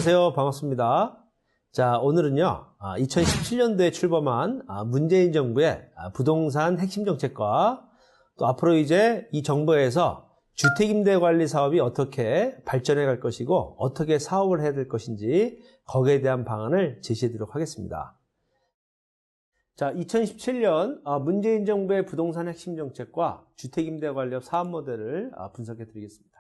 안녕하세요. 반갑습니다. 자, 오늘은요, 2017년도에 출범한 문재인 정부의 부동산 핵심 정책과 또 앞으로 이제 이 정부에서 주택임대 관리 사업이 어떻게 발전해 갈 것이고 어떻게 사업을 해야 될 것인지 거기에 대한 방안을 제시해 드리도록 하겠습니다. 자, 2017년 문재인 정부의 부동산 핵심 정책과 주택임대 관리업 사업 모델을 분석해 드리겠습니다.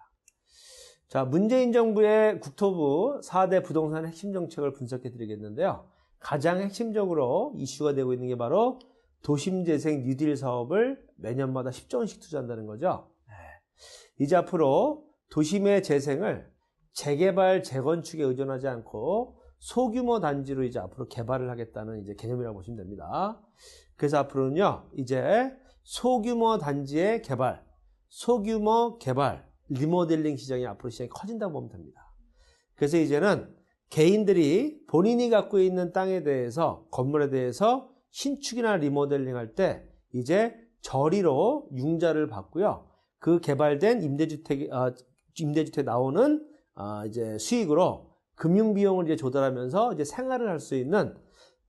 자, 문재인 정부의 국토부 4대 부동산 핵심 정책을 분석해 드리겠는데요. 가장 핵심적으로 이슈가 되고 있는 게 바로 도심재생 뉴딜 사업을 매년마다 10조 원씩 투자한다는 거죠. 이제 앞으로 도심의 재생을 재개발, 재건축에 의존하지 않고 소규모 단지로 이제 앞으로 개발을 하겠다는 이제 개념이라고 보시면 됩니다. 그래서 앞으로는요, 이제 소규모 단지의 개발, 소규모 개발, 리모델링 시장이 앞으로 시장이 커진다고 보면 됩니다. 그래서 이제는 개인들이 본인이 갖고 있는 땅에 대해서, 건물에 대해서 신축이나 리모델링 할 때 이제 저리로 융자를 받고요. 그 개발된 임대주택 나오는 이제 수익으로 금융비용을 이제 조달하면서 이제 생활을 할 수 있는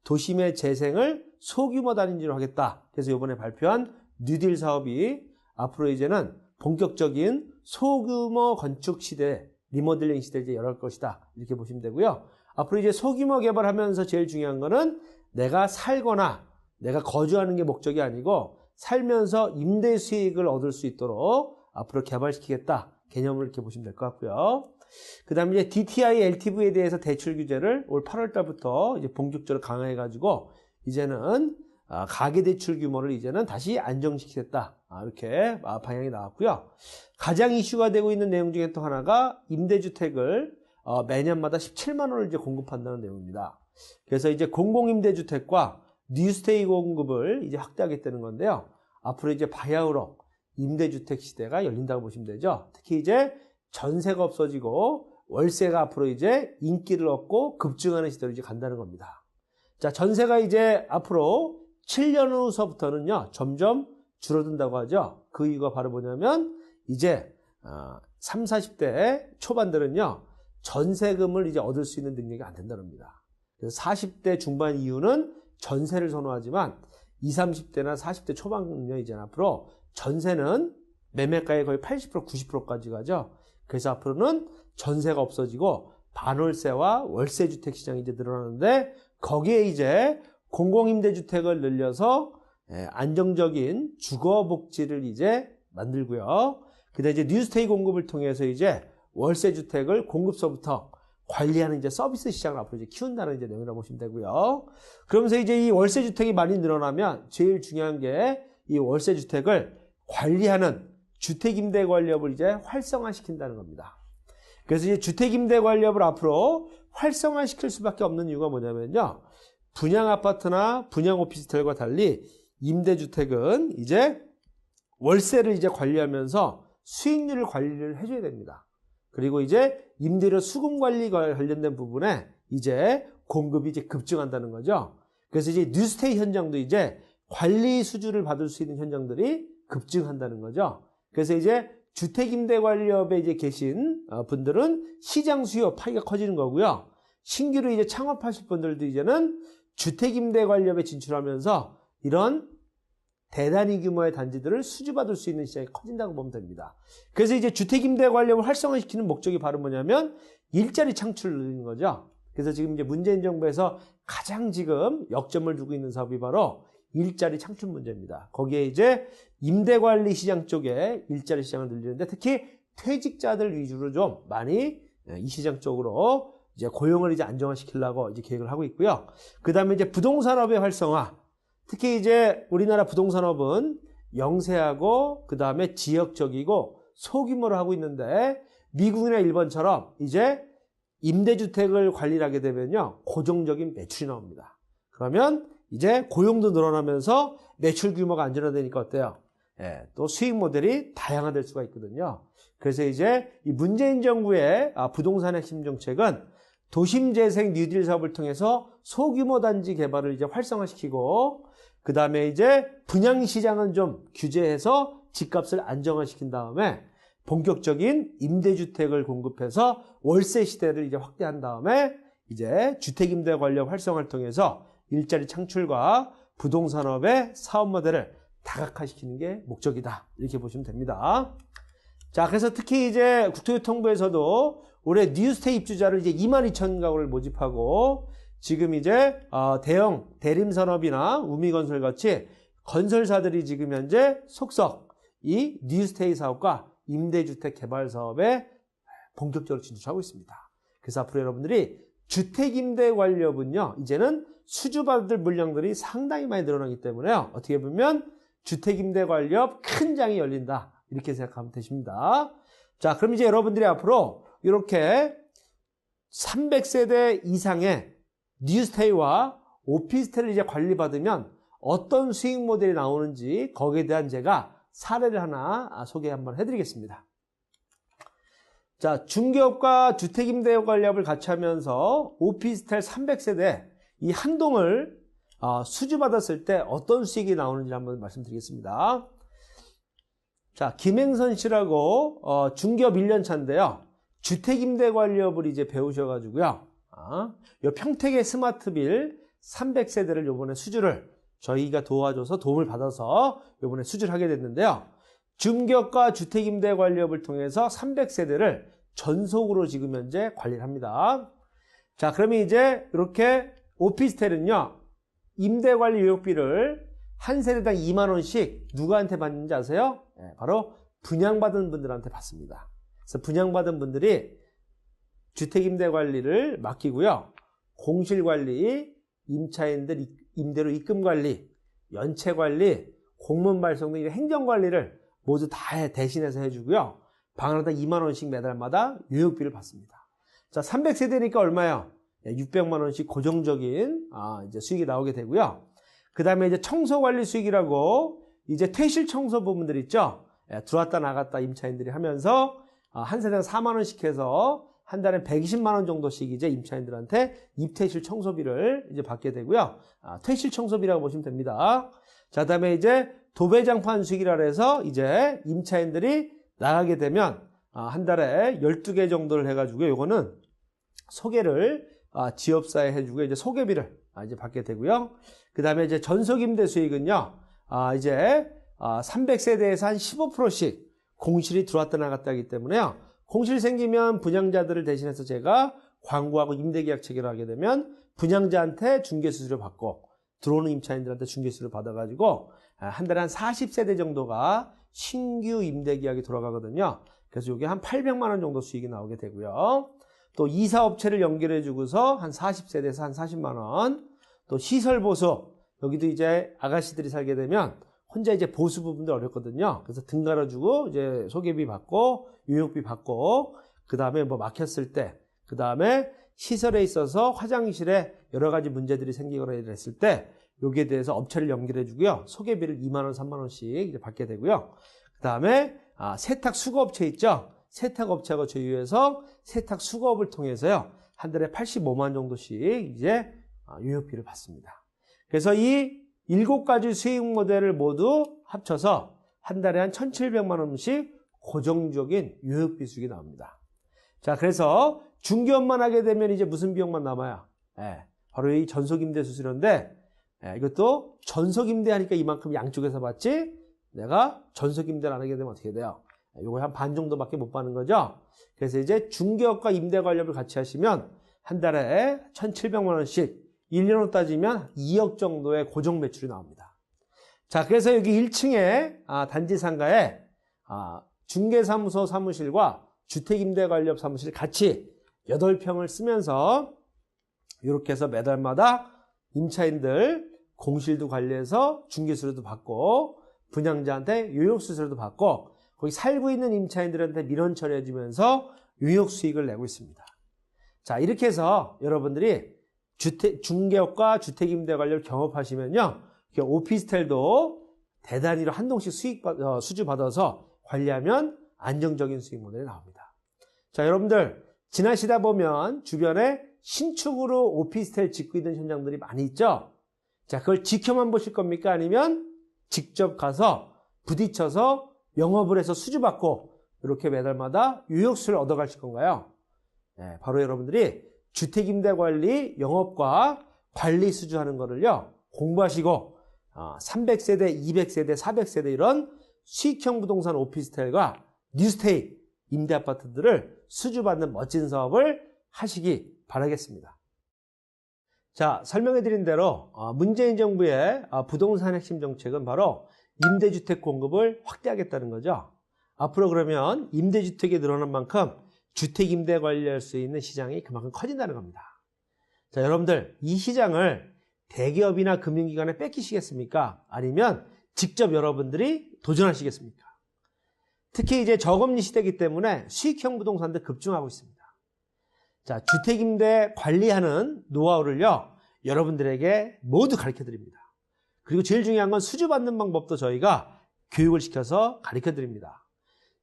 도심의 재생을 소규모 단지로 하겠다. 그래서 이번에 발표한 뉴딜 사업이 앞으로 이제는 본격적인 소규모 건축 시대, 리모델링 시대를 이제 열할 것이다. 이렇게 보시면 되고요. 앞으로 이제 소규모 개발하면서 제일 중요한 거는 내가 살거나 내가 거주하는 게 목적이 아니고 살면서 임대 수익을 얻을 수 있도록 앞으로 개발시키겠다. 개념을 이렇게 보시면 될 것 같고요. 그 다음에 이제 DTI, LTV에 대해서 대출 규제를 올 8월 달부터 이제 본격적으로 강화해가지고 이제는 가계대출 규모를 이제는 다시 안정시키겠다. 이렇게 방향이 나왔고요. 가장 이슈가 되고 있는 내용 중에 또 하나가 임대주택을 매년마다 17만 원을 이제 공급한다는 내용입니다. 그래서 이제 공공임대주택과 뉴스테이 공급을 이제 확대하겠다는 건데요. 앞으로 이제 바야흐로 임대주택 시대가 열린다고 보시면 되죠. 특히 이제 전세가 없어지고 월세가 앞으로 이제 인기를 얻고 급증하는 시대로 이제 간다는 겁니다. 자, 전세가 이제 앞으로 7년 후서부터는요, 점점 줄어든다고 하죠. 그 이유가 바로 뭐냐면, 이제, 30, 40대 초반들은요, 전세금을 이제 얻을 수 있는 능력이 안 된다는 겁니다. 그래서 40대 중반 이후는 전세를 선호하지만, 20, 30대나 40대 초반은요, 이제 앞으로 전세는 매매가의 거의 80%, 90%까지 가죠. 그래서 앞으로는 전세가 없어지고, 반월세와 월세주택 시장이 이제 늘어나는데, 거기에 이제 공공임대주택을 늘려서 안정적인 주거복지를 이제 만들고요. 그 다음에 이제 뉴스테이 공급을 통해서 이제 월세주택을 공급서부터 관리하는 이제 서비스 시장을 앞으로 이제 키운다는 이제 내용이라고 보시면 되고요. 그러면서 이제 이 월세주택이 많이 늘어나면 제일 중요한 게 이 월세주택을 관리하는 주택임대관리업을 이제 활성화시킨다는 겁니다. 그래서 이제 주택임대관리업을 앞으로 활성화시킬 수밖에 없는 이유가 뭐냐면요. 분양아파트나 분양오피스텔과 달리 임대주택은 이제 월세를 이제 관리하면서 수익률을 관리를 해줘야 됩니다. 그리고 이제 임대료 수금 관리가 관련된 부분에 이제 공급이 이제 급증한다는 거죠. 그래서 이제 뉴스테이 현장도 이제 관리 수주를 받을 수 있는 현장들이 급증한다는 거죠. 그래서 이제 주택임대관리업에 이제 계신 분들은 시장 수요 파이가 커지는 거고요. 신규로 이제 창업하실 분들도 이제는 주택임대관리업에 진출하면서 이런 대단히 규모의 단지들을 수주받을 수 있는 시장이 커진다고 보면 됩니다. 그래서 이제 주택임대관리업을 활성화시키는 목적이 바로 뭐냐면 일자리 창출을 늘리는 거죠. 그래서 지금 이제 문재인 정부에서 가장 지금 역점을 두고 있는 사업이 바로 일자리 창출 문제입니다. 거기에 이제 임대관리 시장 쪽에 일자리 시장을 늘리는데 특히 퇴직자들 위주로 좀 많이 이 시장 쪽으로 이제 고용을 이제 안정화시키려고 이제 계획을 하고 있고요. 그 다음에 이제 부동산업의 활성화. 특히 이제 우리나라 부동산업은 영세하고 그 다음에 지역적이고 소규모로 하고 있는데 미국이나 일본처럼 이제 임대주택을 관리를 하게 되면요. 고정적인 매출이 나옵니다. 그러면 이제 고용도 늘어나면서 매출 규모가 안정화되니까 어때요? 또 수익 모델이 다양화될 수가 있거든요. 그래서 이제 이 문재인 정부의 부동산 핵심 정책은 도심재생 뉴딜 사업을 통해서 소규모 단지 개발을 이제 활성화시키고 그 다음에 이제 분양시장은 좀 규제해서 집값을 안정화시킨 다음에 본격적인 임대주택을 공급해서 월세 시대를 이제 확대한 다음에 이제 주택임대 관련 활성화를 통해서 일자리 창출과 부동산업의 사업 모델을 다각화시키는 게 목적이다. 이렇게 보시면 됩니다. 자, 그래서 특히 이제 국토교통부에서도 올해 뉴스테이 입주자를 이제 22,000가구를 모집하고 지금 이제 대형 대림산업이나 우미건설 같이 건설사들이 지금 현재 속속 이 뉴스테이 사업과 임대주택 개발 사업에 본격적으로 진출하고 있습니다. 그래서 앞으로 여러분들이 주택임대 관리업은요, 이제는 수주받을 물량들이 상당히 많이 늘어나기 때문에요. 어떻게 보면 주택임대 관리업 큰 장이 열린다. 이렇게 생각하면 되십니다. 자, 그럼 이제 여러분들이 앞으로 이렇게 300세대 이상의 뉴스테이와 오피스텔을 이제 관리받으면 어떤 수익 모델이 나오는지 거기에 대한 제가 사례를 하나 소개 한번 해드리겠습니다. 자, 중개업과 주택임대 관리업을 같이 하면서 오피스텔 300세대 이 한 동을 수주받았을 때 어떤 수익이 나오는지 한번 말씀드리겠습니다. 자, 김행선 씨라고 중개업 1년 차인데요. 주택임대 관리업을 이제 배우셔가지고요. 요 평택의 스마트빌 300세대를 요번에 수주를 저희가 도와줘서 도움을 받아서 요번에 수주를 하게 됐는데요. 중개업과 주택임대 관리업을 통해서 300세대를 전속으로 지금 현재 관리를 합니다. 자, 그러면 이제 이렇게 오피스텔은요, 임대관리 요역비를 한 세대당 2만원씩 누구한테 받는지 아세요? 네, 바로 분양받은 분들한테 받습니다. 그래서 분양받은 분들이 주택임대관리를 맡기고요. 공실관리, 임차인들 임대료 입금관리, 연체관리, 공문 발송 등 행정관리를 모두 다 대신해서 해주고요. 방 하나당 2만원씩 매달마다 요역비를 받습니다. 자, 300세대니까 얼마예요? 600만원씩 고정적인 이제 수익이 나오게 되고요. 그 다음에 이제 청소관리 수익이라고 이제 퇴실 청소 부분들 있죠? 들어왔다 나갔다 임차인들이 하면서 한 세대당 4만원씩 해서 한 달에 120만원 정도씩 이제 임차인들한테 입퇴실 청소비를 이제 받게 되고요. 퇴실 청소비라고 보시면 됩니다. 자, 그 다음에 이제 도배장판 수익이라 해서 이제 임차인들이 나가게 되면 한 달에 12개 정도를 해가지고요. 요거는 소개를 지업사에 해주고 이제 소개비를 이제 받게 되고요. 그 다음에 이제 전속임대 수익은요, 이제 300세대에서 한 15%씩 공실이 들어왔다 나갔다 하기 때문에요. 공실 생기면 분양자들을 대신해서 제가 광고하고 임대계약 체결을 하게 되면 분양자한테 중개수수료 받고 들어오는 임차인들한테 중개수수료 받아가지고 한 달에 한 40세대 정도가 신규 임대계약이 돌아가거든요. 그래서 이게 한 800만원 정도 수익이 나오게 되고요. 또 이사업체를 연결해주고서 한 40세대에서 한 40만원. 또 시설보수, 여기도 이제 아가씨들이 살게 되면 혼자 이제 보수 부분도 어렵거든요. 그래서 등 갈아주고 이제 소개비 받고 요역비 받고 그 다음에 뭐 막혔을 때, 그 다음에 시설에 있어서 화장실에 여러 가지 문제들이 생기거나 이랬을 때 여기에 대해서 업체를 연결해주고요. 소개비를 2만원, 3만원씩 이제 받게 되고요. 그 다음에 세탁 수거업체 있죠. 세탁업체하고 제휴해서 세탁 수거업을 통해서요. 한 달에 85만 정도씩 이제 요역비를 받습니다. 그래서 이 7가지 수익 모델을 모두 합쳐서 한 달에 한 1,700만 원씩 고정적인 요역비 수익이 나옵니다. 자, 그래서 중개업만 하게 되면 이제 무슨 비용만 남아요? 바로 이 전속임대 수수료인데, 이것도 전속임대 하니까 이만큼 양쪽에서 받지, 내가 전속임대를 안 하게 되면 어떻게 돼요? 요거 한 반 정도밖에 못 받는 거죠. 그래서 이제 중개업과 임대 관리업을 같이 하시면 한 달에 1,700만 원씩 1년으로 따지면 2억 정도의 고정 매출이 나옵니다. 자, 그래서 여기 1층에 단지 상가에 중개사무소 사무실과 주택임대관리업 사무실 같이 8평을 쓰면서 이렇게 해서 매달마다 임차인들 공실도 관리해서 중개수수료도 받고 분양자한테 요역수수료도 받고 거기 살고 있는 임차인들한테 민원 처리해주면서 요역 수익을 내고 있습니다. 자, 이렇게 해서 여러분들이 중개업과 주택임대관리를 경험하시면요, 오피스텔도 대단히로 한 동씩 수주 받아서 관리하면 안정적인 수익 모델이 나옵니다. 자, 여러분들 지나시다 보면 주변에 신축으로 오피스텔 짓고 있는 현장들이 많이 있죠. 자, 그걸 지켜만 보실 겁니까? 아니면 직접 가서 부딪혀서 영업을 해서 수주받고 이렇게 매달마다 유효수를 얻어가실 건가요? 네, 바로 여러분들이 주택임대관리 영업과 관리 수주하는 거를요 공부하시고 300세대, 200세대, 400세대 이런 수익형 부동산 오피스텔과 뉴스테이 임대아파트들을 수주받는 멋진 사업을 하시기 바라겠습니다. 자, 설명해드린 대로 문재인 정부의 부동산 핵심 정책은 바로 임대주택 공급을 확대하겠다는 거죠. 앞으로 그러면 임대주택이 늘어난 만큼 주택 임대 관리할 수 있는 시장이 그만큼 커진다는 겁니다. 자, 여러분들 이 시장을 대기업이나 금융기관에 뺏기시겠습니까? 아니면 직접 여러분들이 도전하시겠습니까? 특히 이제 저금리 시대이기 때문에 수익형 부동산도 급증하고 있습니다. 자, 주택 임대 관리하는 노하우를요 여러분들에게 모두 가르쳐 드립니다. 그리고 제일 중요한 건 수주받는 방법도 저희가 교육을 시켜서 가르쳐 드립니다.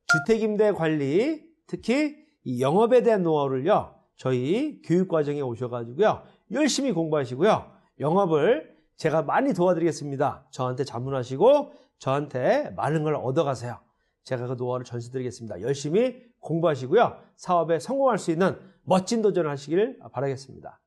주택 임대 관리, 특히 이 영업에 대한 노하우를요 저희 교육과정에 오셔가지고요 열심히 공부하시고요 영업을 제가 많이 도와드리겠습니다. 저한테 자문하시고 저한테 많은 걸 얻어가세요. 제가 그 노하우를 전수드리겠습니다. 열심히 공부하시고요 사업에 성공할 수 있는 멋진 도전을 하시길 바라겠습니다.